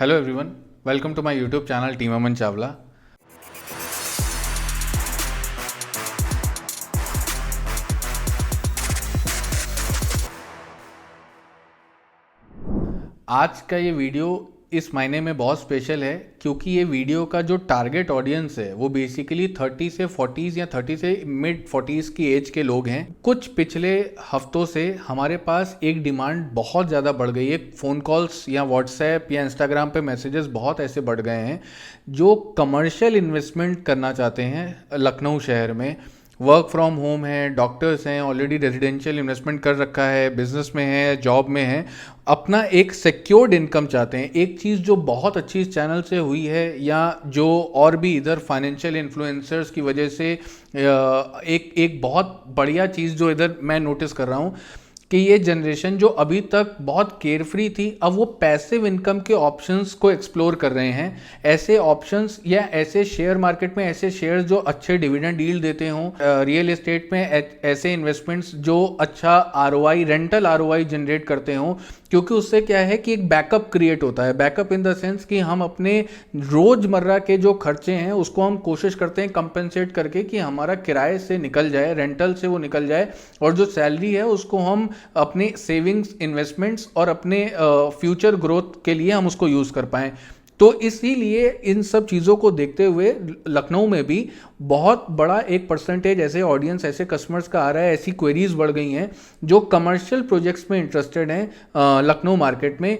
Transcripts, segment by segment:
Hello everyone, welcome to my YouTube channel team Aman Chawla. आज का ये वीडियो इस महीने में बहुत स्पेशल है क्योंकि ये वीडियो का जो टारगेट ऑडियंस है वो बेसिकली 30 से 40s या 30 से मिड 40s की एज के लोग हैं। कुछ पिछले हफ्तों से हमारे पास एक डिमांड बहुत ज़्यादा बढ़ गई है। फ़ोन कॉल्स या व्हाट्सएप या इंस्टाग्राम पे मैसेजेस बहुत ऐसे बढ़ गए हैं जो कमर्शियल इन्वेस्टमेंट करना चाहते हैं। लखनऊ शहर में वर्क फ्रॉम होम है, डॉक्टर्स हैं, ऑलरेडी रेजिडेंशियल इन्वेस्टमेंट कर रखा है, बिजनेस में है, जॉब में है, अपना एक सिक्योर्ड इनकम चाहते हैं। एक चीज़ जो बहुत अच्छी इस चैनल से हुई है या जो और भी इधर फाइनेंशियल इन्फ्लुएंसर्स की वजह से एक बहुत बढ़िया चीज़ जो इधर मैं नोटिस कर रहा हूँ कि ये जनरेशन जो अभी तक बहुत केयरफ्री थी, अब वो पैसिव इनकम के ऑप्शंस को एक्सप्लोर कर रहे हैं। ऐसे ऑप्शंस या ऐसे शेयर मार्केट में ऐसे शेयर्स जो अच्छे डिविडेंड डील देते हों, रियल एस्टेट में ऐसे इन्वेस्टमेंट्स जो अच्छा आरओआई, रेंटल आरओआई जनरेट करते हों, क्योंकि उससे क्या है कि एक बैकअप क्रिएट होता है। बैकअप इन द सेंस कि हम अपने रोज़मर्रा के जो खर्चे हैं उसको हम कोशिश करते हैं कंपनसेट करके कि हमारा किराए से निकल जाए, रेंटल से वो निकल जाए, और जो सैलरी है उसको हम अपने सेविंग्स, इन्वेस्टमेंट्स और अपने फ्यूचर ग्रोथ के लिए हम उसको यूज़ कर पाएँ। तो इसीलिए इन सब चीज़ों को देखते हुए लखनऊ में भी बहुत बड़ा एक परसेंटेज ऐसे ऑडियंस, ऐसे कस्टमर्स का आ रहा है, ऐसी क्वेरीज बढ़ गई हैं जो कमर्शियल प्रोजेक्ट्स में इंटरेस्टेड हैं। लखनऊ मार्केट में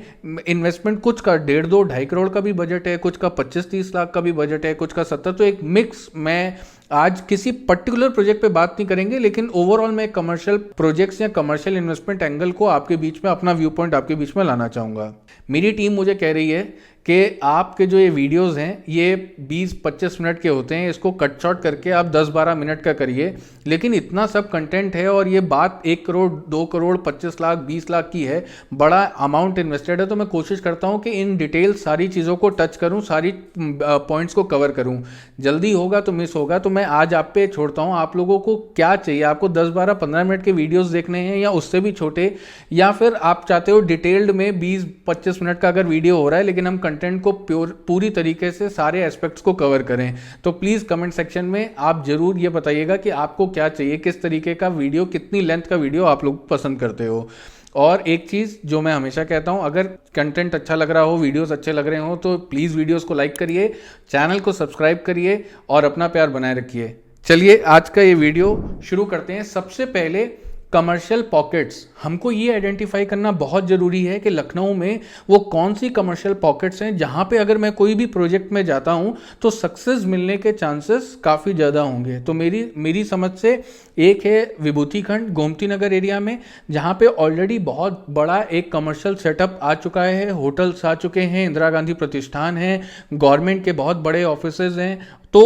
इन्वेस्टमेंट कुछ का 1.5-2-2.5 करोड़ का भी बजट है, कुछ का 25-30 लाख का भी बजट है, कुछ का 70। तो एक मिक्स, मैं आज किसी पर्टिकुलर प्रोजेक्ट पे बात नहीं करेंगे, लेकिन ओवरऑल मैं कमर्शियल प्रोजेक्ट्स या कमर्शियल इन्वेस्टमेंट एंगल को आपके बीच में, अपना व्यू पॉइंट आपके बीच में लाना चाहूँगा। मेरी टीम मुझे कह रही है कि आपके जो ये वीडियोस हैं ये 20-25 मिनट के होते हैं, इसको कट शॉर्ट करके आप 10-12 मिनट का करिए। लेकिन इतना सब कंटेंट है और ये बात 1 करोड़, 2 करोड़, 25 लाख, 20 लाख की है, बड़ा अमाउंट इन्वेस्टेड है। तो मैं कोशिश करता हूँ कि इन डिटेल सारी चीज़ों को टच करूँ, सारी पॉइंट्स को कवर करूँ। जल्दी होगा तो मिस होगा, तो मैं आज आप पे छोड़ता हूँ। आप लोगों को क्या चाहिए? आपको 10-12-15 मिनट के वीडियोस देखने हैं या उससे भी छोटे, या फिर आप चाहते हो डिटेल्ड में 20-25 मिनट का अगर वीडियो हो रहा है लेकिन हम कंटेंट को पूरी तरीके से सारे एस्पेक्ट्स को कवर करें? तो प्लीज़ कमेंट सेक्शन में आप जरूर ये बताइएगा कि आपको क्या चाहिए, किस तरीके का वीडियो, कितनी लेंथ का वीडियो आप लोग पसंद करते हो। और एक चीज़ जो मैं हमेशा कहता हूं, अगर कंटेंट अच्छा लग रहा हो, वीडियोस अच्छे लग रहे हो, तो प्लीज़ वीडियोस को लाइक करिए, चैनल को सब्सक्राइब करिए और अपना प्यार बनाए रखिए। चलिए आज का ये वीडियो शुरू करते हैं। सबसे पहले कमर्शियल पॉकेट्स, हमको ये आइडेंटिफाई करना बहुत ज़रूरी है कि लखनऊ में वो कौन सी कमर्शियल पॉकेट्स हैं जहाँ पे अगर मैं कोई भी प्रोजेक्ट में जाता हूँ तो सक्सेस मिलने के चांसेस काफ़ी ज़्यादा होंगे। तो मेरी समझ से एक है विभूति खंड, गोमती नगर एरिया में, जहाँ पे ऑलरेडी बहुत बड़ा एक कमर्शियल सेटअप आ चुका है, होटल्स आ चुके हैं, इंदिरा गांधी प्रतिष्ठान है, गवर्नमेंट के बहुत बड़े ऑफिसेज हैं। तो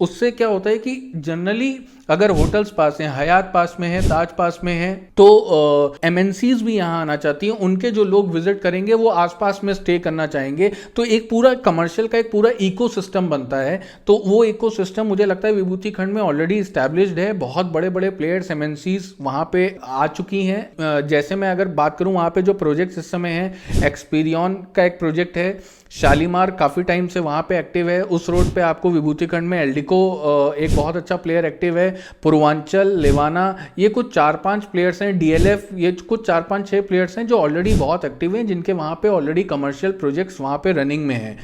उससे क्या होता है कि जनरली अगर होटल्स पास हैं, हयात पास में है, ताज पास में है, तो एमएनसीज भी यहाँ आना चाहती हैं। उनके जो लोग विजिट करेंगे वो आसपास में स्टे करना चाहेंगे। तो एक पूरा कमर्शियल का एक पूरा इकोसिस्टम बनता है। तो वो इकोसिस्टम मुझे लगता है विभूति खंड में ऑलरेडी इस्टेब्लिश्ड है। बहुत बड़े बड़े प्लेयर्स, एमएनसीज वहाँ पे आ चुकी हैं। जैसे मैं अगर बात करूँ, वहाँ पे जो प्रोजेक्ट इस समय है, एक्सपीरियन का एक प्रोजेक्ट है, शालीमार काफ़ी टाइम से वहाँ पे एक्टिव है। उस रोड पे आपको विभूति खंड में एल्डिको एक बहुत अच्छा प्लेयर एक्टिव है, पूर्वांचल, लेवाना, ये कुछ 4-5 प्लेयर्स हैं, डीएलएफ, ये कुछ 4-5-6 प्लेयर्स हैं जो ऑलरेडी बहुत एक्टिव हैं, जिनके वहाँ पे ऑलरेडी कमर्शियल प्रोजेक्ट्स वहाँ पे रनिंग में हैं।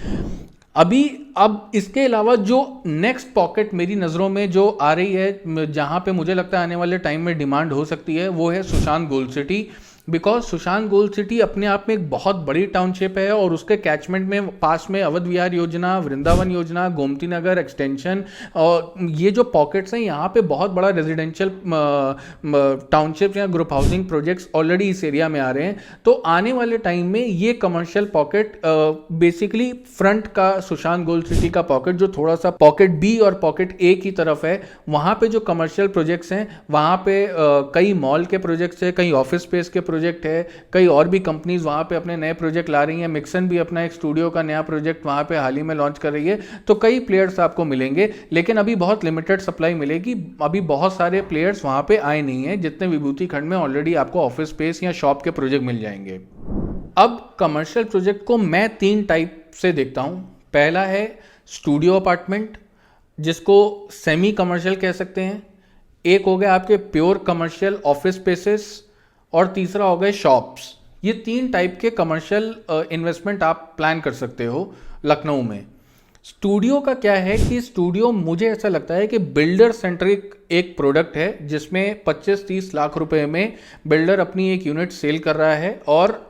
अब इसके अलावा जो नेक्स्ट पॉकेट मेरी नज़रों में जो आ रही है, जहाँ पे मुझे लगता है आने वाले टाइम में डिमांड हो सकती है, वो है Sushant gold city. Because Sushant gold city अपने आप में एक बहुत बड़ी टाउनशिप है और उसके कैचमेंट में पास में अवध विहार योजना, वृंदावन योजना, गोमती नगर एक्सटेंशन, और ये जो पॉकेट्स हैं यहाँ पे बहुत बड़ा रेजिडेंशियल टाउनशिप या ग्रुप हाउसिंग प्रोजेक्ट्स ऑलरेडी इस एरिया में आ रहे हैं। तो आने वाले टाइम में ये कमर्शियल पॉकेट, बेसिकली फ्रंट का सुशांत गोल्ड सिटी का पॉकेट जो थोड़ा सा पॉकेट बी और पॉकेट ए की तरफ है, वहाँ पे जो कमर्शियल प्रोजेक्ट्स हैं, वहाँ पे कई मॉल के प्रोजेक्ट्स हैं, कई ऑफिस स्पेस के प्रोजेक्ट है, कई और भी कंपनीज वहाँ पे अपने नए प्रोजेक्ट ला रही हैं। मिक्सन भी अपना एक स्टूडियो का नया प्रोजेक्ट वहाँ पे हाल ही में लॉन्च कर रही है। तो कई प्लेयर्स आपको मिलेंगे, लेकिन अभी बहुत लिमिटेड सप्लाई मिलेगी। अभी बहुत सारे प्लेयर्स वहाँ पे आए नहीं हैं जितने विभूति खंड में ऑलरेडी आपको ऑफिस स्पेस या शॉप के प्रोजेक्ट मिल जाएंगे। अब कमर्शियल प्रोजेक्ट को मैं 3 टाइप से देखता हूँ। पहला है स्टूडियो अपार्टमेंट, जिसको सेमी कमर्शियल कह सकते हैं। एक हो गया आपके प्योर कमर्शियल ऑफिस स्पेसेस, और तीसरा हो गए शॉप्स। ये 3 टाइप के कमर्शियल इन्वेस्टमेंट आप प्लान कर सकते हो लखनऊ में। स्टूडियो का क्या है कि स्टूडियो मुझे ऐसा लगता है कि बिल्डर सेंट्रिक एक प्रोडक्ट है, जिसमें 25-30 लाख रुपए में बिल्डर अपनी एक यूनिट सेल कर रहा है, और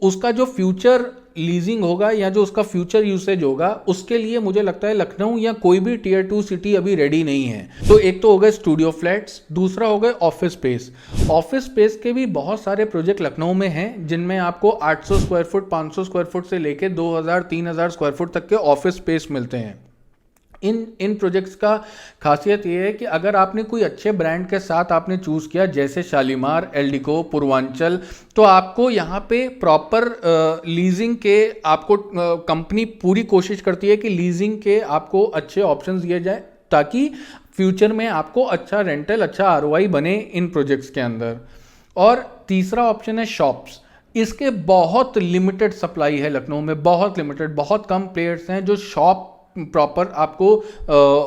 उसका जो फ्यूचर लीजिंग होगा या जो उसका फ्यूचर यूसेज होगा, उसके लिए मुझे लगता है लखनऊ या कोई भी टियर 2 सिटी अभी रेडी नहीं है। तो एक तो हो गए स्टूडियो फ्लैट्स, दूसरा हो गए ऑफिस स्पेस। ऑफिस स्पेस के भी बहुत सारे प्रोजेक्ट लखनऊ में हैं, जिनमें आपको 800 स्क्वायर फुट, 500 स्क्वायर फुट से लेके 2000-3000 स्क्वायर फुट तक के ऑफिस स्पेस मिलते हैं। इन प्रोजेक्ट्स का खासियत ये है कि अगर आपने कोई अच्छे ब्रांड के साथ आपने चूज़ किया, जैसे शालीमार, एल्डिको, पूर्वांचल, तो आपको यहाँ पे प्रॉपर लीजिंग के आपको कंपनी पूरी कोशिश करती है कि लीजिंग के आपको अच्छे ऑप्शंस दिए जाए, ताकि फ्यूचर में आपको अच्छा रेंटल, अच्छा आरओआई बने इन प्रोजेक्ट्स के अंदर। और तीसरा ऑप्शन है शॉप्स। इसके बहुत लिमिटेड सप्लाई है लखनऊ में, बहुत लिमिटेड, बहुत कम प्लेयर्स हैं जो शॉप प्रॉपर आपको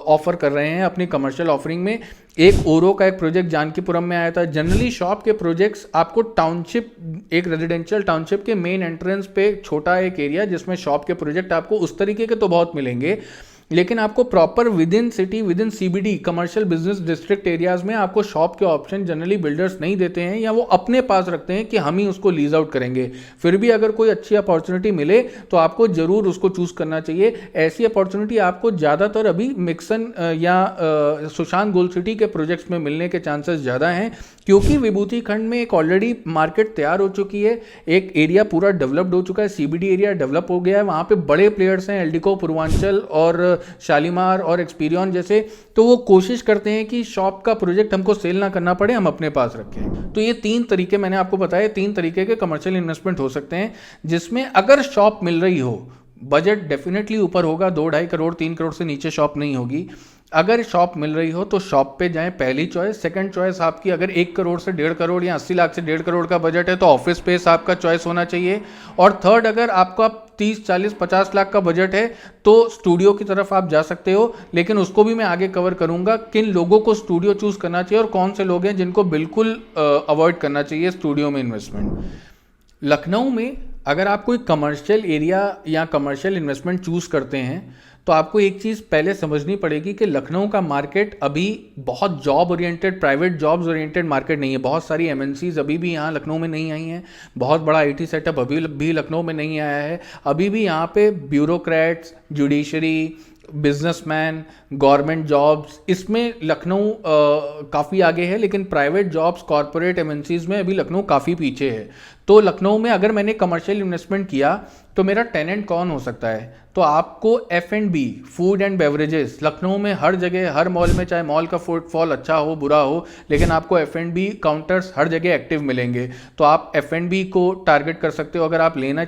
ऑफर कर रहे हैं अपनी कमर्शियल ऑफरिंग में। एक ओरो का एक प्रोजेक्ट जानकीपुरम में आया था। जनरली शॉप के प्रोजेक्ट्स आपको टाउनशिप, एक रेजिडेंशियल टाउनशिप के मेन एंट्रेंस पे छोटा एक एरिया जिसमें शॉप के प्रोजेक्ट आपको उस तरीके के तो बहुत मिलेंगे, लेकिन आपको proper with in city, with in CBD commercial business district areas में आपको शॉप के ऑप्शन जनरली बिल्डर्स नहीं देते हैं, या वो अपने पास रखते हैं कि हम ही उसको लीज आउट करेंगे। फिर भी अगर कोई अच्छी अपॉर्चुनिटी मिले तो आपको जरूर उसको चूज करना चाहिए। ऐसी अपॉर्चुनिटी आपको ज़्यादातर अभी मिक्सन या सुशांत गोल्ड सिटी के प्रोजेक्ट्स में मिलने के चांसेस ज़्यादा हैं, क्योंकि विभूति खंड में एक ऑलरेडी मार्केट तैयार हो चुकी है, एक एरिया पूरा डेवलप्ड हो चुका है, सीबीडी एरिया डेवलप हो गया है, वहाँ पे बड़े प्लेयर्स हैं, एल्डिको, पूर्वांचल और शालीमार और एक्सपीरियन जैसे। तो वो कोशिश करते हैं कि शॉप का प्रोजेक्ट हमको सेल ना करना पड़े, हम अपने पास रखें। तो ये 3 तरीके मैंने आपको बताए, 3 तरीके के कमर्शियल इन्वेस्टमेंट हो सकते हैं, जिसमें अगर शॉप मिल रही हो, बजट डेफिनेटली ऊपर होगा, 2-2.5 करोड़ 3 करोड़ से नीचे शॉप नहीं होगी। अगर शॉप मिल रही हो तो शॉप पे जाएं, पहली चॉइस। सेकंड चॉइस आपकी, अगर 1 करोड़ से 1.5 करोड़ या 80 लाख से 1.5 करोड़ का बजट है तो ऑफिस स्पेस आपका चॉइस होना चाहिए। और थर्ड, अगर आपका 30, 40, 50 लाख का बजट है तो स्टूडियो की तरफ आप जा सकते हो, लेकिन उसको भी मैं आगे कवर करूंगा किन लोगों को स्टूडियो चूज करना चाहिए और कौन से लोग हैं जिनको बिल्कुल अवॉइड करना चाहिए स्टूडियो में इन्वेस्टमेंट। लखनऊ में अगर आप कोई कमर्शियल एरिया या कमर्शियल इन्वेस्टमेंट चूज करते हैं तो आपको एक चीज़ पहले समझनी पड़ेगी कि लखनऊ का मार्केट अभी बहुत job oriented, private jobs oriented market नहीं है। बहुत सारी एमएनसीज अभी भी यहाँ लखनऊ में नहीं आई हैं, बहुत बड़ा आईटी सेटअप अभी भी लखनऊ में नहीं आया है। अभी भी यहाँ पे bureaucrats, judiciary, businessman, government jobs, इसमें लखनऊ काफ़ी आगे है, लेकिन प्राइवेट जॉब्स, कॉरपोरेट एमएनसीज में अभी लखनऊ काफ़ी पीछे है। तो लखनऊ में अगर मैंने कमर्शियल इन्वेस्टमेंट किया तो मेरा टेनेंट कौन हो सकता है? तो आपको F&B, food and beverages, Lucknow में हर जगह, हर मॉल में, चाहे मॉल का फुटफॉल अच्छा हो बुरा हो, लेकिन आपको F&B काउंटर्स हर जगह एक्टिव मिलेंगे। तो आप F&B को टारगेट कर सकते हो। अगर आप लेने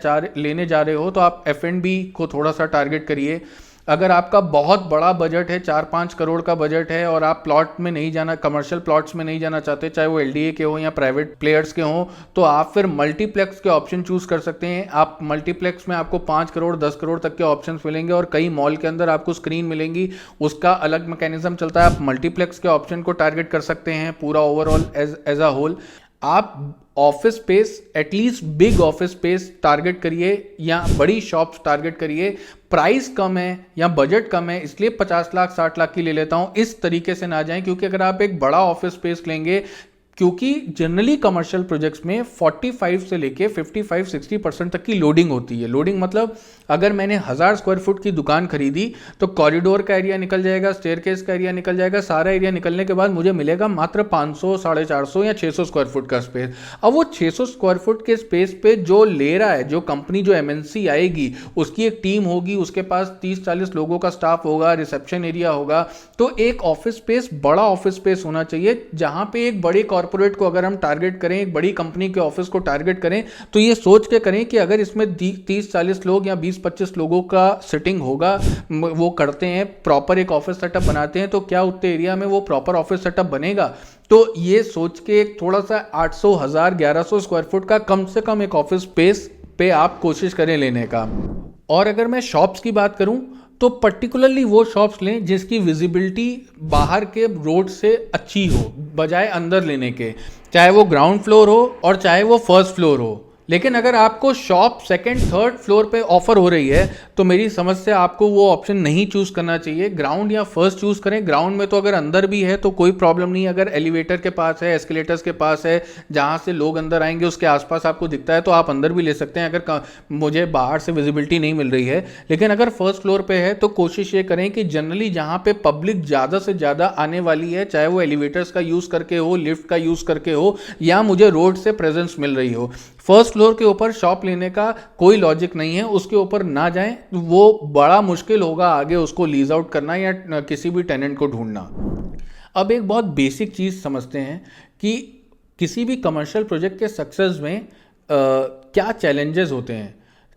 जा रहे हो तो आप F&B को थोड़ा सा टारगेट करिए। अगर आपका बहुत बड़ा बजट है, 4-5 करोड़ का बजट है, और आप प्लॉट में नहीं जाना, कमर्शियल प्लॉट्स में नहीं जाना चाहते, चाहे वो LDA के हो या प्राइवेट प्लेयर्स के हों, तो आप फिर मल्टीप्लेक्स के ऑप्शन चूज कर सकते हैं। आप मल्टीप्लेक्स में आपको 5 करोड़ 10 करोड़ तक के ऑप्शंस मिलेंगे, और कई मॉल के अंदर आपको स्क्रीन मिलेंगी, उसका अलग मैकेनिज्म चलता है। आप मल्टीप्लेक्स के ऑप्शन को टारगेट कर सकते हैं पूरा ओवरऑल एज अ होल। आप office space, at least big office space target करिए या बड़ी शॉप्स टारगेट करिए। प्राइस कम है या बजट कम है, इसलिए 50 लाख 60 लाख की ले लेता हूं, इस तरीके से ना जाएं, क्योंकि अगर आप एक बड़ा ऑफिस स्पेस लेंगे, क्योंकि जनरली कमर्शियल प्रोजेक्ट्स में 45 से लेके 55-60% तक की लोडिंग होती है। लोडिंग मतलब अगर मैंने 1000 स्क्वायर फुट की दुकान खरीदी तो कॉरिडोर का एरिया निकल जाएगा, स्टेयरकेस का एरिया निकल जाएगा, सारा एरिया निकलने के बाद मुझे मिलेगा मात्र 500, 450 या 600 स्क्वायर फुट का स्पेस। अब वो 600 स्क्वायर फुट के स्पेस पे जो ले रहा है, जो कंपनी, जो MNC आएगी, उसकी एक टीम होगी, उसके पास 30-40 लोगों का स्टाफ होगा, रिसेप्शन एरिया होगा। तो एक ऑफिस स्पेस, बड़ा ऑफिस स्पेस होना चाहिए, जहां पे एक बड़े कॉर्पोरेट को अगर हम टारगेट करें, एक बड़ी कंपनी के ऑफिस को टारगेट करें, तो ये सोच के करें कि अगर इसमें 30-40 लोग या 20-25 लोगों का सिटिंग होगा, वो करते हैं, प्रॉपर एक ऑफिस सेटअप बनाते हैं, तो क्या उतने एरिया में वो प्रॉपर ऑफिस सेटअप बनेगा? तो ये सोच के एक थोड़ा सा 800, 1000, 1100 स्क्वायर फुट का कम से कम एक ऑफिस स्पेस पे आप कोशिश करें लेने का। और अगर मैं शॉप्स की बात करूं तो पर्टिकुलरली वो शॉप्स लें जिसकी विजिबिलिटी बाहर के रोड से अच्छी हो, बजाय अंदर लेने के, चाहे वो ग्राउंड फ्लोर हो और चाहे वो फर्स्ट फ्लोर हो। लेकिन अगर आपको शॉप सेकंड थर्ड फ्लोर पे ऑफर हो रही है तो मेरी समझ से आपको वो ऑप्शन नहीं चूज करना चाहिए, ग्राउंड या फर्स्ट चूज करें। ग्राउंड में तो अगर अंदर भी है तो कोई प्रॉब्लम नहीं, अगर एलिवेटर के पास है, एस्केलेटर्स के पास है, जहां से लोग अंदर आएंगे उसके आसपास आपको दिखता है तो आप अंदर भी ले सकते हैं, अगर मुझे बाहर से विजिबिलिटी नहीं मिल रही है। लेकिन अगर फर्स्ट फ्लोर पे है तो कोशिश ये करें कि जनरली जहां पे पब्लिक ज़्यादा से ज़्यादा आने वाली है, चाहे वो एलिवेटर्स का यूज़ करके हो, लिफ्ट का यूज़ करके हो, या मुझे रोड से प्रेजेंस मिल रही हो, फर्स्ट फ्लोर के ऊपर शॉप लेने का कोई लॉजिक नहीं है। उसके ऊपर ना जाएं, वो बड़ा मुश्किल होगा आगे उसको लीज आउट करना या किसी भी टेनेंट को ढूंढना। अब एक बहुत बेसिक चीज़ समझते हैं कि किसी भी कमर्शियल प्रोजेक्ट के सक्सेस में क्या चैलेंजेस होते हैं।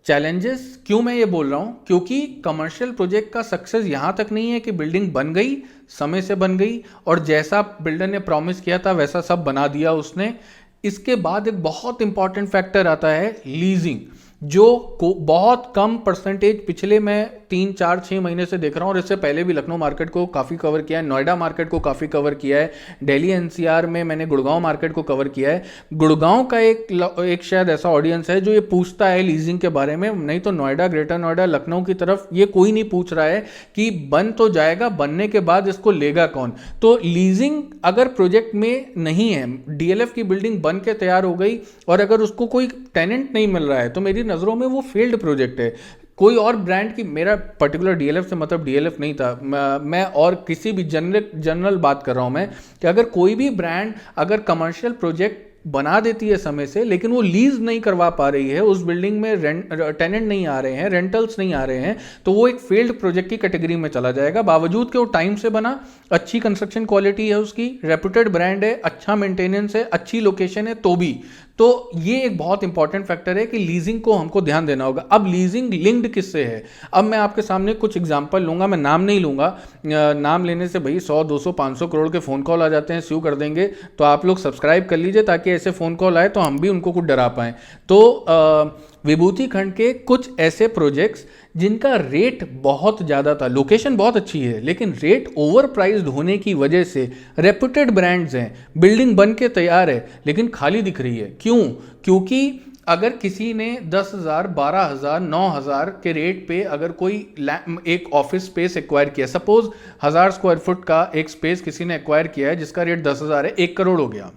चैलेंजेस क्यों मैं ये बोल रहा हूँ, क्योंकि कमर्शियल प्रोजेक्ट का सक्सेस यहाँ तक नहीं है कि बिल्डिंग बन गई, समय से बन गई और जैसा बिल्डर ने प्रॉमिस किया था वैसा सब बना दिया उसने। इसके बाद एक बहुत इंपॉर्टेंट फैक्टर आता है लीजिंग, जो बहुत कम परसेंटेज पिछले मैं 3-4-6 महीने से देख रहा हूँ, और इससे पहले भी लखनऊ मार्केट को काफ़ी कवर किया है, नोएडा मार्केट को काफ़ी कवर किया है, दिल्ली एनसीआर में मैंने गुड़गांव मार्केट को कवर किया है। गुड़गांव का एक शायद ऐसा ऑडियंस है जो ये पूछता है लीजिंग के बारे में, नहीं तो नोएडा, ग्रेटर नोएडा, लखनऊ की तरफ ये कोई नहीं पूछ रहा है कि बन तो जाएगा, बनने के बाद इसको लेगा कौन। तो लीजिंग अगर प्रोजेक्ट में नहीं है, डीएलएफ की बिल्डिंग बन के तैयार हो गई और अगर उसको कोई टेनेंट नहीं मिल रहा है तो मेरी नज़रों में वो फेल्ड प्रोजेक्ट है। कोई और ब्रांड की, मेरा पर्टिकुलर डीएलएफ से मतलब डीएलएफ नहीं था, मैं और किसी भी जनरल बात कर रहा हूं मैं, कि अगर कोई भी ब्रांड अगर कमर्शियल प्रोजेक्ट बना देती है समय से लेकिन वो लीज नहीं करवा पा रही है, उस बिल्डिंग में टेनेंट नहीं आ रहे हैं, रेंटल्स नहीं आ रहे हैं, तो वो एक फेल्ड प्रोजेक्ट की कैटेगरी में चला जाएगा। बावजूद कि वो टाइम से बना, अच्छी कंस्ट्रक्शन क्वालिटी है उसकी, रेपुटेड ब्रांड है, अच्छा मेंटेनेंस है, अच्छी लोकेशन है, तो ये एक बहुत इंपॉर्टेंट फैक्टर है कि लीजिंग को हमको ध्यान देना होगा। अब लीजिंग लिंक्ड किससे है, अब मैं आपके सामने कुछ एग्जांपल लूंगा, मैं नाम नहीं लूंगा, नाम लेने से भाई 100, 200, 500 करोड़ के फोन कॉल आ जाते हैं, स्यू कर देंगे। तो आप लोग सब्सक्राइब कर लीजिए ताकि ऐसे फोन कॉल आए तो हम भी उनको कुछ डरा पाएं। तो विभूति खंड के कुछ ऐसे प्रोजेक्ट्स जिनका रेट बहुत ज़्यादा था, लोकेशन बहुत अच्छी है लेकिन रेट ओवर प्राइज्ड होने की वजह से, रेपुटेड ब्रांड्स हैं, बिल्डिंग बन के तैयार है लेकिन खाली दिख रही है। क्यों? क्योंकि अगर किसी ने 10,000, 12,000, 9,000 के रेट पे अगर कोई एक ऑफिस स्पेस एक्वायर किया, सपोज 1000 स्क्वायर फुट का एक स्पेस किसी ने एक्वायर किया है जिसका रेट 10,000 है, 1 करोड़ हो गया,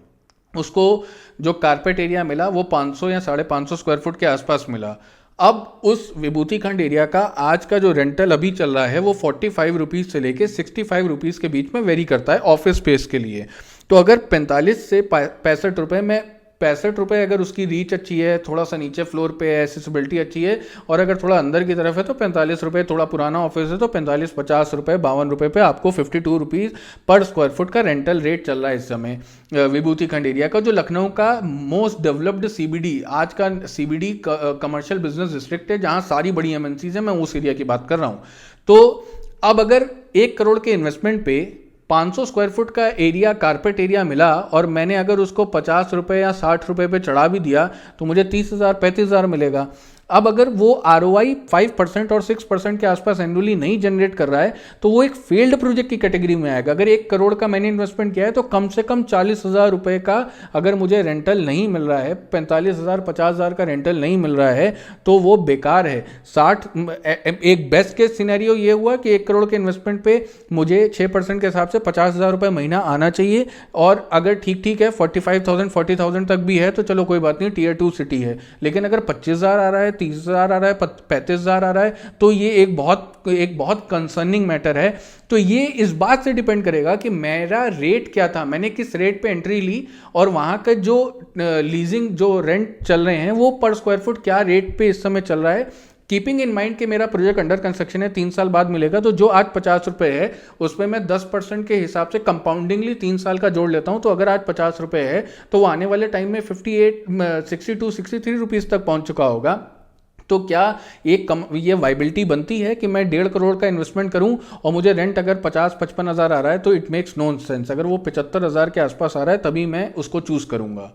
उसको जो कारपेट एरिया मिला वो 500 या 550 स्क्वायर फुट के आसपास मिला। अब उस विभूति खंड एरिया का आज का जो रेंटल अभी चल रहा है वो 45 रुपीज़ से लेके 65 रुपीज़ के बीच में वेरी करता है ऑफिस स्पेस के लिए। तो अगर 45 से 65 रुपये में, 65 रुपये अगर उसकी रीच अच्छी है, थोड़ा सा नीचे फ्लोर पे है, एसेसिबिलिटी अच्छी है, और अगर थोड़ा अंदर की तरफ है तो 45 रुपये, थोड़ा पुराना ऑफिस है तो 45, 50 रुपये, 52 रुपये पे आपको 52 रुपीज़ पर स्क्वायर फुट का रेंटल रेट चल रहा है इस समय विभूति खंड एरिया का, जो लखनऊ का मोस्ट डेवलप्ड सीबीडी, आज का सीबीडी कमर्शियल बिजनेस डिस्ट्रिक्ट है जहाँ सारी बड़ी एमएनसीज है, मैं उस एरिया की बात कर रहा हूँ। तो अब अगर 1 करोड़ के इन्वेस्टमेंट पे 500 स्क्वायर फुट का एरिया, कारपेट एरिया मिला, और मैंने अगर उसको 50 रुपये या 60 रुपये पे चढ़ा भी दिया तो मुझे 30,000, 35,000 मिलेगा। अब अगर वो ROI 5% और 6% के आसपास एनुअली नहीं जनरेट कर रहा है तो वो एक फेल्ड प्रोजेक्ट की कैटेगरी में आएगा। अगर 1 करोड़ का मैंने इन्वेस्टमेंट किया है तो कम से कम 40,000 रुपये का अगर मुझे रेंटल नहीं मिल रहा है, 45,000, 50,000 का रेंटल नहीं मिल रहा है तो वो बेकार है। 60, एक बेस्ट केस सिनेरियो ये हुआ कि 1 करोड़ के इन्वेस्टमेंट पे मुझे 6% के हिसाब से 50,000 रुपये महीना आना चाहिए, और अगर ठीक है 45,000, 40,000 तक भी है तो चलो कोई बात नहीं, Tier 2 सिटी है। लेकिन अगर 25,000 आ रहा है, 30,000 आ रहा है, 35,000 आ रहा है, तो ये एक बहुत कंसर्निंग मैटर है। तो ये इस बात से डिपेंड करेगा कि मेरा रेट क्या था, मैंने किस रेट पे एंट्री ली, और वहाँ का जो लीजिंग, जो रेंट चल रहे हैं वो पर स्क्वायर फुट क्या रेट पे इस समय चल रहा है। कीपिंग इन माइंड कि मेरा प्रोजेक्ट अंडर कंस्ट्रक्शन है, 3 साल बाद मिलेगा, तो जो आज 50 रुपये है उसमें मैं 10% के हिसाब से कंपाउंडिंगली 3 साल का जोड़ लेता हूं, तो अगर आज 50 रुपये है तो वो आने वाले टाइम में 62 63 रुपीज़ तक पहुंच चुका होगा। तो क्या ये वाइबिलिटी बनती है कि मैं 1.5 करोड़ का इन्वेस्टमेंट करूं और मुझे रेंट अगर 50-55 हज़ार आ रहा है तो इट मेक्स नो सेंस। अगर वो 75 हज़ार के आसपास आ रहा है तभी मैं उसको चूज करूंगा।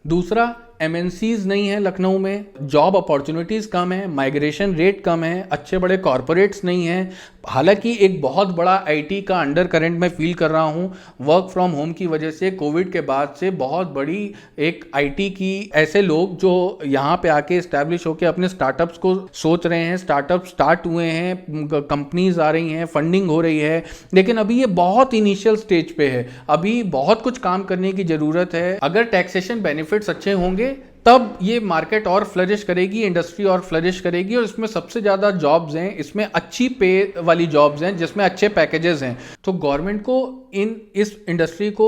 दूसरा, एमएनसीज नहीं है लखनऊ में, जॉब अपॉर्चुनिटीज़ कम है, माइग्रेशन रेट कम है, अच्छे बड़े कॉरपोरेट्स नहीं हैं। हालांकि एक बहुत बड़ा आईटी का अंडर करंट मैं फील कर रहा हूँ वर्क फ्रॉम होम की वजह से। कोविड के बाद से बहुत बड़ी एक आईटी की ऐसे लोग जो यहाँ पे आके इस्टेब्लिश होकर अपने स्टार्टअप्स को सोच रहे हैं, स्टार्टअप स्टार्ट हुए हैं, कंपनीज आ रही हैं, फंडिंग हो रही है, लेकिन अभी ये बहुत इनिशियल स्टेज पे है, अभी बहुत कुछ काम करने की ज़रूरत है। अगर टैक्सेशन बेनिफिट्स अच्छे होंगे तब ये मार्केट और फ्लरिश करेगी, इंडस्ट्री और फ्लरिश करेगी, और इसमें सबसे ज़्यादा जॉब्स हैं, इसमें अच्छी पे वाली जॉब्स हैं जिसमें अच्छे पैकेजेस हैं। तो गवर्नमेंट को इस इंडस्ट्री को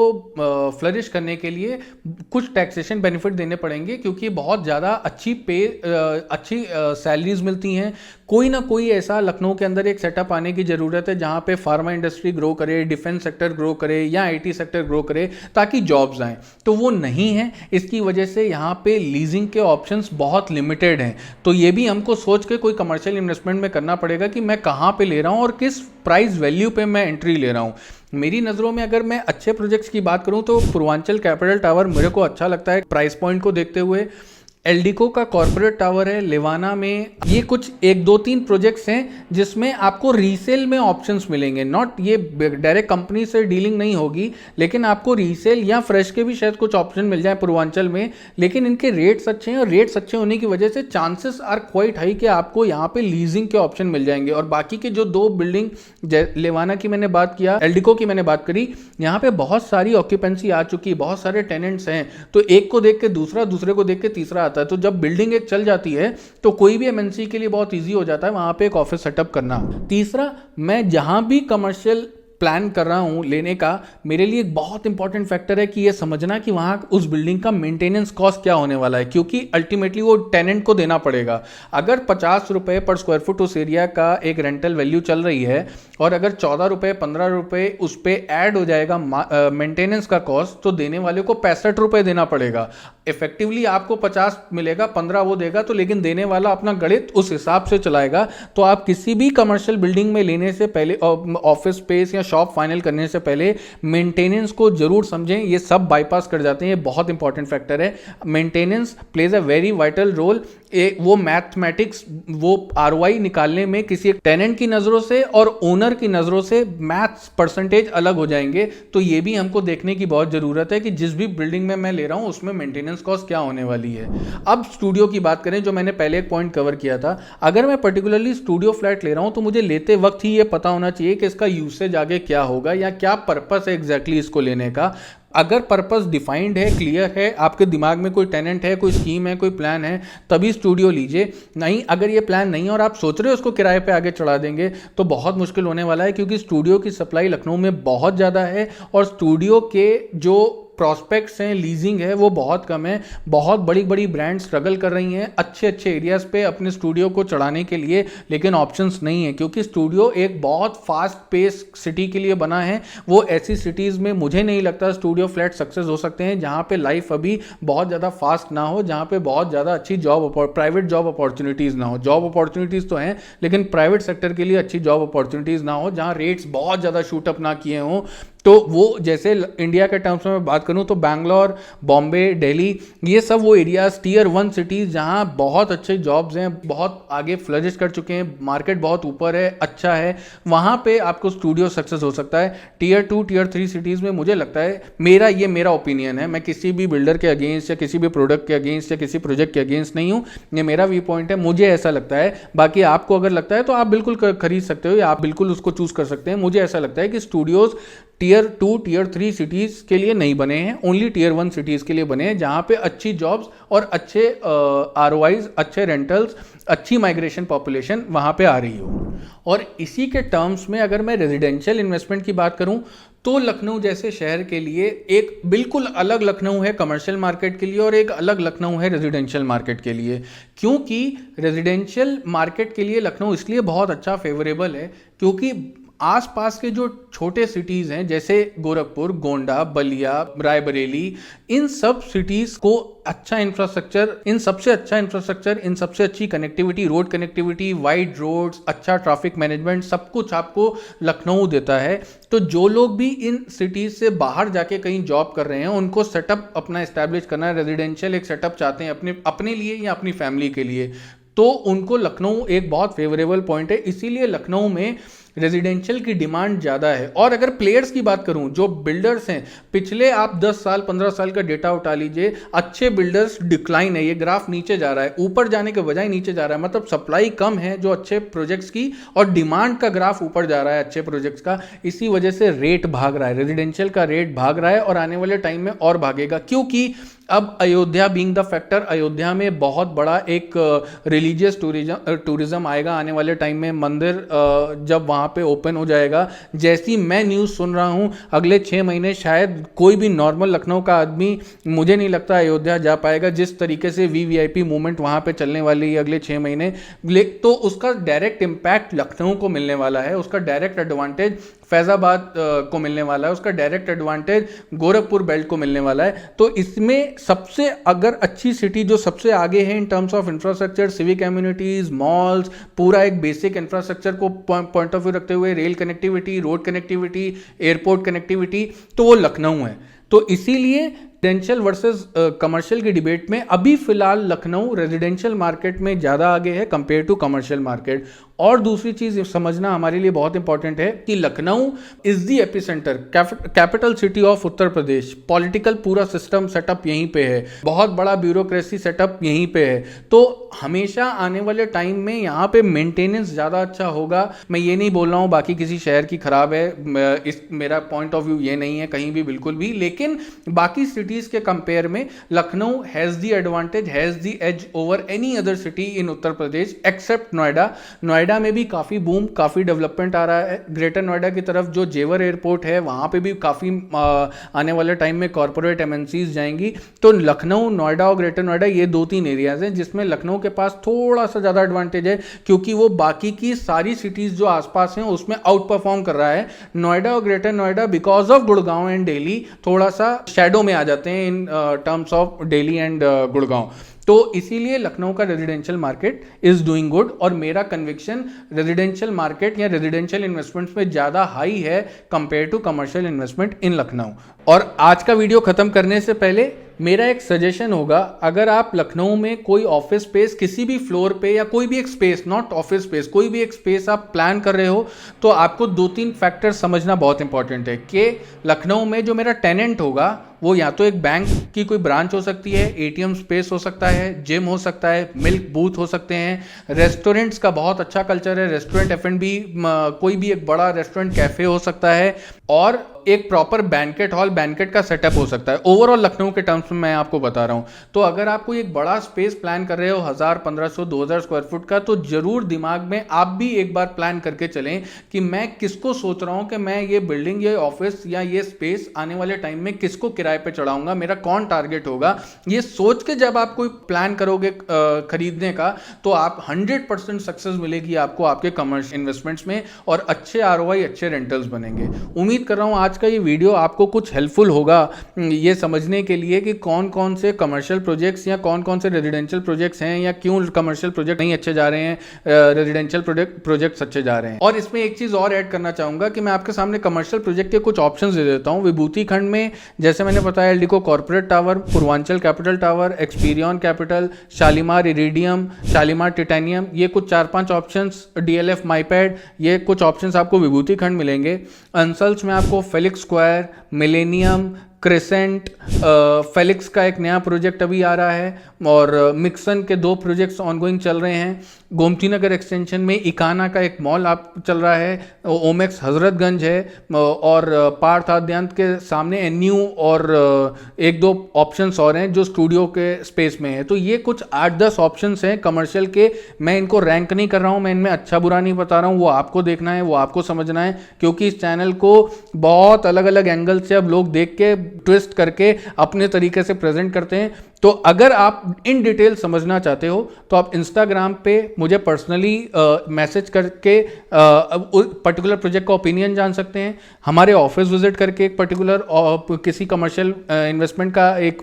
फ्लरिश करने के लिए कुछ टैक्सेशन बेनिफिट देने पड़ेंगे, क्योंकि बहुत ज़्यादा अच्छी सैलरीज मिलती हैं। कोई ना कोई ऐसा लखनऊ के अंदर एक सेटअप आने की ज़रूरत है जहाँ पे फार्मा इंडस्ट्री ग्रो करे, डिफेंस सेक्टर ग्रो करे या आईटी सेक्टर ग्रो करे, ताकि जॉब्स आएँ। तो वो नहीं है, इसकी वजह से यहाँ पे लीजिंग के ऑप्शंस बहुत लिमिटेड हैं। तो ये भी हमको सोच के कोई कमर्शियल इन्वेस्टमेंट में करना पड़ेगा कि मैं कहाँ पे ले रहा हूँ और किस प्राइस वैल्यू पे मैं एंट्री ले रहा हूँ। मेरी नज़रों में अगर मैं अच्छे प्रोजेक्ट्स की बात करूँ तो पूर्वांचल कैपिटल टावर मेरे को अच्छा लगता है प्राइस पॉइंट को देखते हुए। एल्डिको का कॉर्पोरेट टावर है लेवाना में। ये कुछ 1-2-3 प्रोजेक्ट्स हैं जिसमें आपको रीसेल में ऑप्शंस मिलेंगे। नॉट ये डायरेक्ट कंपनी से डीलिंग नहीं होगी, लेकिन आपको रीसेल या फ्रेश के भी शायद कुछ ऑप्शन मिल जाए पूर्वांचल में, लेकिन इनके रेट्स अच्छे हैं, और रेट्स अच्छे होने की वजह से चांसेस आर क्वाइट हाई कि आपको यहाँ पे लीजिंग के ऑप्शन मिल जाएंगे। और बाकी के जो 2 बिल्डिंग लेवाना की मैंने बात किया, एल्डिको की मैंने बात करी, यहाँ पे बहुत सारी ऑक्यूपेंसी आ चुकी, बहुत सारे टेनेंट्स हैं, तो एक को देख के दूसरा, दूसरे को देख के तीसरा आता है। तो जब बिल्डिंग एक चल जाती है तो कोई भी एमएनसी के लिए बहुत इजी हो जाता है वहां पे एक ऑफिस सेटअप करना। तीसरा, मैं जहां भी कमर्शियल प्लान कर रहा हूं लेने का, मेरे लिए एक बहुत इंपॉर्टेंट फैक्टर है कि ये समझना कि वहां उस बिल्डिंग का मेंटेनेंस कॉस्ट क्या होने वाला है, क्योंकि अल्टीमेटली वो टेनेंट को देना पड़ेगा। अगर 50 रुपए पर स्क्वायर फुट उस एरिया का एक रेंटल वैल्यू चल रही है और अगर 14 रुपए 15 रुपए उस पर ऐड हो जाएगा मेंटेनेंस का कॉस्ट, तो देने वाले को 65 रुपए देना पड़ेगा। इफेक्टिवली आपको 50 मिलेगा, 15 वो देगा, तो लेकिन देने वाला अपना गणित उस हिसाब से चलाएगा। तो आप किसी भी कमर्शियल बिल्डिंग में लेने से पहले, ऑफिस स्पेस या शॉप फाइनल करने से पहले मेंटेनेंस को जरूर समझें। ये सब बाईपास कर जाते हैं, ये बहुत इंपॉर्टेंट फैक्टर है। Maintenance plays a very vital role. वो मैथमेटिक्स, वो आरओआई निकालने में किसी एक टेनेंट की नजरों से और ओनर की नजरों से मैथ्स परसेंटेज अलग हो जाएंगे। तो ये भी हमको देखने की बहुत जरूरत है कि जिस भी बिल्डिंग में मैं ले रहा हूं उसमें मेंटेनेंस कॉस्ट क्या होने वाली है। अब स्टूडियो की बात करें, जो मैंने पहले एक पॉइंट कवर किया था, अगर मैं पर्टिकुलरली स्टूडियो फ्लैट ले रहा हूं तो मुझे लेते वक्त ही ये पता होना चाहिए कि इसका यूसेज आगे क्या होगा या क्या पर्पस है एग्जैक्टली इसको लेने का। अगर पर्पस डिफाइंड है, क्लियर है, आपके दिमाग में कोई टेनेंट है, कोई स्कीम है, कोई प्लान है, तभी स्टूडियो लीजिए। नहीं, अगर ये प्लान नहीं है और आप सोच रहे हो उसको किराए पे आगे चढ़ा देंगे तो बहुत मुश्किल होने वाला है, क्योंकि स्टूडियो की सप्लाई लखनऊ में बहुत ज़्यादा है और स्टूडियो के जो प्रॉस्पेक्ट्स हैं, लीजिंग है, वो बहुत कम है। बहुत बड़ी बड़ी ब्रांड स्ट्रगल कर रही हैं अच्छे अच्छे एरियाज पे अपने स्टूडियो को चढ़ाने के लिए, लेकिन ऑप्शंस नहीं है, क्योंकि स्टूडियो एक बहुत फास्ट पेस सिटी के लिए बना है। वो ऐसी सिटीज़ में मुझे नहीं लगता स्टूडियो फ्लैट सक्सेस हो सकते हैं जहाँ पे लाइफ अभी बहुत ज़्यादा फास्ट ना हो, जहाँ पे बहुत ज़्यादा अच्छी प्राइवेट जॉब अपॉर्चुनिटीज़ ना हो। जॉब अपॉर्चुनिटीज़ तो हैं, लेकिन प्राइवेट सेक्टर के लिए अच्छी जॉब अपॉर्चुनिटीज़ ना हो, जहाँ रेट्स बहुत ज़्यादा शूटअप ना किए हों। तो वो जैसे इंडिया के टर्म्स में बात करूं तो बैंगलोर, बॉम्बे, दिल्ली, ये सब वो एरियाज टियर 1 सिटीज़ जहां बहुत अच्छे जॉब्स हैं, बहुत आगे फ्लरिश कर चुके हैं, मार्केट बहुत ऊपर है, अच्छा है, वहां पे आपको स्टूडियो सक्सेस हो सकता है। टियर 2, टियर 3 सिटीज़ में मुझे लगता है, मेरा ओपिनियन है, मैं किसी भी बिल्डर के अगेंस्ट या किसी भी प्रोडक्ट के अगेंस्ट या किसी प्रोजेक्ट के अगेंस्ट नहीं हूँ, ये मेरा व्यू पॉइंट है, मुझे ऐसा लगता है। बाकी आपको अगर लगता है तो आप बिल्कुल खरीद सकते हो या आप बिल्कुल उसको चूज़ कर सकते हैं। मुझे ऐसा लगता है कि स्टूडियोज़ टियर 2 टियर 3 सिटीज़ के लिए नहीं बने हैं, ओनली टियर 1 सिटीज़ के लिए बने हैं, जहाँ पे अच्छी जॉब्स और अच्छे ROIs, अच्छे रेंटल्स, अच्छी माइग्रेशन पॉपुलेशन वहाँ पे आ रही हो। और इसी के टर्म्स में अगर मैं रेजिडेंशियल इन्वेस्टमेंट की बात करूँ तो लखनऊ जैसे शहर के लिए एक बिल्कुल अलग लखनऊ है कमर्शियल मार्केट के लिए और एक अलग लखनऊ है रेजिडेंशियल मार्केट के लिए। क्योंकि रेजिडेंशियल मार्केट के लिए लखनऊ इसलिए बहुत अच्छा फेवरेबल है क्योंकि आसपास के जो छोटे सिटीज़ हैं जैसे गोरखपुर, गोंडा, बलिया, रायबरेली, इन सब सिटीज़ को अच्छा इंफ्रास्ट्रक्चर, इन सबसे अच्छा इंफ्रास्ट्रक्चर, इन सबसे अच्छी connectivity, road connectivity, wide roads, अच्छा ट्रैफिक मैनेजमेंट, सब कुछ आपको लखनऊ देता है। तो जो लोग भी इन सिटीज़ से बाहर जाके कहीं जॉब कर रहे हैं उनको सेटअप अपना इस्टेब्लिश करना है, रेजिडेंशियल एक सेटअप चाहते हैं अपने लिए या अपनी फैमिली के लिए, तो उनको लखनऊ एक बहुत फेवरेबल पॉइंट है। इसीलिए लखनऊ में रेजिडेंशियल की डिमांड ज़्यादा है। और अगर प्लेयर्स की बात करूं, जो बिल्डर्स हैं, पिछले आप 10 साल 15 साल का डेटा उठा लीजिए, अच्छे बिल्डर्स डिक्लाइन है, ये ग्राफ नीचे जा रहा है, ऊपर जाने के बजाय नीचे जा रहा है, मतलब सप्लाई कम है जो अच्छे प्रोजेक्ट्स की और डिमांड का ग्राफ ऊपर जा रहा है अच्छे प्रोजेक्ट्स का। इसी वजह से रेट भाग रहा है, रेजिडेंशियल का रेट भाग रहा है और आने वाले टाइम में और भागेगा। क्योंकि अब Ayodhya being the factor, Ayodhya में बहुत बड़ा एक रिलीजियस टूरिज्म आएगा आने वाले टाइम में। मंदिर जब वहाँ पे ओपन हो जाएगा, जैसी मैं न्यूज़ सुन रहा हूँ अगले 6 महीने शायद कोई भी नॉर्मल लखनऊ का आदमी, मुझे नहीं लगता अयोध्या जा पाएगा। जिस तरीके से VVIP मूवमेंट वहाँ पे चलने वाली है अगले 6 महीने, तो उसका डायरेक्ट इम्पैक्ट लखनऊ को मिलने वाला है, उसका डायरेक्ट एडवांटेज फैज़ाबाद को मिलने वाला है, उसका डायरेक्ट एडवांटेज गोरखपुर बेल्ट को मिलने वाला है। तो इसमें सबसे अगर अच्छी सिटी जो सबसे आगे है इन terms of infrastructure, civic communities, malls, पूरा एक बेसिक इंफ्रास्ट्रक्चर को पॉइंट ऑफ व्यू रखते हुए, rail connectivity, road connectivity, airport connectivity, तो वो लखनऊ है। तो इसीलिए रेजिडेंशियल वर्सेस कमर्शियल की डिबेट में अभी फिलहाल लखनऊ रेजिडेंशियल मार्केट में ज़्यादा आगे है कंपेयर टू कमर्शियल मार्केट। और दूसरी चीज़ समझना हमारे लिए बहुत इंपॉर्टेंट है कि Lucknow is the epicentre, capital city of Uttar Pradesh. Political पूरा सिस्टम सेटअप यहीं पे है, बहुत बड़ा ब्यूरोक्रेसी सेटअप यहीं पे है। तो हमेशा आने वाले टाइम में यहाँ पे मेंटेनेंस ज़्यादा अच्छा होगा। मैं ये नहीं बोल रहा हूँ बाकी किसी शहर की ख़राब है, मेरा पॉइंट ऑफ व्यू ये नहीं है कहीं भी, बिल्कुल भी। लेकिन बाकी सिटीज़ के कंपेयर में Lucknow has the advantage, has the edge over any other city in Uttar Pradesh except Noida. Noida में भी काफ़ी बूम, काफ़ी डेवलपमेंट आ रहा है। ग्रेटर नोएडा की तरफ जो जेवर एयरपोर्ट है वहाँ पे भी काफ़ी आने वाले टाइम में कॉर्पोरेट MNCs जाएंगी। तो लखनऊ, नोएडा और ग्रेटर नोएडा ये 2-3 एरियाज हैं जिसमें लखनऊ के पास थोड़ा सा ज़्यादा एडवांटेज है क्योंकि वो बाकी की सारी सिटीज़ जो आसपास हैं उसमें आउट परफॉर्म कर रहा है। नोएडा और greater Noida because of Gurgaon and Delhi थोड़ा सा शैडो में आ जाते हैं in terms of Delhi and Gurgaon. तो इसीलिए लखनऊ का residential market is doing good और मेरा कन्विक्शन रेजिडेंशियल मार्केट या रेजिडेंशियल इन्वेस्टमेंट्स में ज़्यादा हाई है compare to commercial investment in Lucknow. और आज का वीडियो खत्म करने से पहले मेरा एक सजेशन होगा, अगर आप लखनऊ में कोई ऑफिस स्पेस किसी भी फ्लोर पे या कोई भी एक स्पेस, नॉट ऑफिस स्पेस, कोई भी एक स्पेस आप प्लान कर रहे हो तो आपको 2-3 फैक्टर समझना बहुत इंपॉर्टेंट है कि लखनऊ में जो मेरा टेनेंट होगा वो या तो एक बैंक की कोई ब्रांच हो सकती है, ATM स्पेस हो सकता है, जिम हो सकता है, मिल्क बूथ हो सकते हैं, रेस्टोरेंट्स का बहुत अच्छा कल्चर है, रेस्टोरेंट F&B, कोई भी एक बड़ा रेस्टोरेंट कैफे हो सकता है और एक प्रॉपर बैंकेट हॉल, बैंकेट का सेटअप हो सकता है। ओवरऑल लखनऊ के टर्म्स में मैं आपको बता रहा हूँ। तो अगर आप कोई एक बड़ा स्पेस प्लान कर रहे हो 1000, 1500, 2000 स्क्वायर फुट का, तो जरूर दिमाग में आप भी एक बार प्लान करके चलें कि मैं किसको सोच रहा हूँ कि मैं ये बिल्डिंग, ये ऑफिस या ये स्पेस आने वाले टाइम में किसको किराए पे चढ़ाऊंगा, मेरा कौन टारगेट होगा। ये सोच के जब आप कोई प्लान करोगे खरीदने का तो आप 100% सक्सेस मिलेगी आपको आपके कमर्शियल इन्वेस्टमेंट्स में और अच्छे ROI, अच्छे रेंटल्स बनेंगे। उम्मीद कर रहा हूँ आज का ये वीडियो आपको कुछ हेल्पफुल होगा ये समझने के लिए कि कौन कौन से कमर्शियल प्रोजेक्ट्स या कौन कौन से रेजिडेंशियल प्रोजेक्ट्स हैं या क्यों कमर्शियल प्रोजेक्ट नहीं अच्छे जा रहे हैं, रेजिडेंशियल प्रोजेक्ट्स अच्छे जा रहे हैं। और इसमें एक चीज़ और ऐड करना चाहूँगा कि मैं आपके सामने कमर्शियल प्रोजेक्ट के कुछ ऑप्शंस दे देता हूँ। विभूति खंड में जैसे मैंने बताया Eldeco corporate tower, Purvanchal capital tower, Experion capital, Shalimar iridium, Shalimar titanium, ये कुछ 4-5 ऑप्शंस, DLF माईपैड, ये कुछ ऑप्शंस आपको विभूति खंड मिलेंगे। अंसल्स में आपको Felix square, millennium, crescent, Felix का एक नया प्रोजेक्ट अभी आ रहा है और मिक्सन के 2 प्रोजेक्ट्स ऑनगोइंग चल रहे हैं। गोमती नगर एक्सटेंशन में इकाना का एक मॉल आप चल रहा है, ओमेक्स हजरतगंज है और पार्थ आद्यांत के सामने एनयू और 1-2 ऑप्शंस और हैं जो स्टूडियो के स्पेस में है। तो ये कुछ 8-10 ऑप्शंस हैं कमर्शियल के। मैं इनको रैंक नहीं कर रहा हूँ, मैं इनमें अच्छा बुरा नहीं बता रहा हूँ, वो आपको देखना है, वो आपको समझना है, क्योंकि इस चैनल को बहुत अलग अलग एंगल से अब लोग देख के ट्विस्ट करके अपने तरीके से प्रेजेंट करते हैं। तो अगर आप इन डिटेल समझना चाहते हो तो आप इंस्टाग्राम पे मुझे पर्सनली मैसेज करके पर्टिकुलर प्रोजेक्ट का ओपिनियन जान सकते हैं, हमारे ऑफिस विजिट करके एक पर्टिकुलर किसी कमर्शियल इन्वेस्टमेंट का एक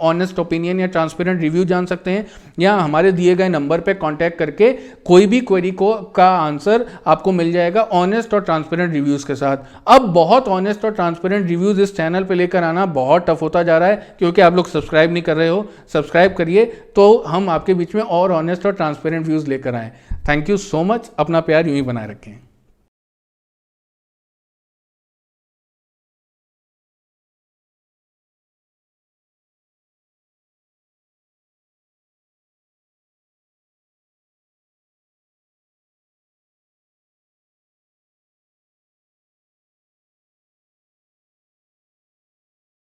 ऑनेस्ट ओपिनियन या ट्रांसपेरेंट रिव्यू जान सकते हैं, या हमारे दिए गए नंबर पे कांटेक्ट करके कोई भी क्वेरी का आंसर आपको मिल जाएगा ऑनेस्ट और ट्रांसपेरेंट रिव्यूज़ के साथ। अब बहुत ऑनेस्ट और ट्रांसपेरेंट रिव्यूज़ इस चैनल पे लेकर आना बहुत टफ होता जा रहा है, क्योंकि आप लोग सब्सक्राइब नहीं कर रहे हो। सब्सक्राइब करिए तो हम आपके बीच में और ऑनेस्ट और ट्रांसपेरेंट व्यूज़ लेकर आएँ। थैंक यू सो मच, अपना प्यार यूं ही बनाए रखें।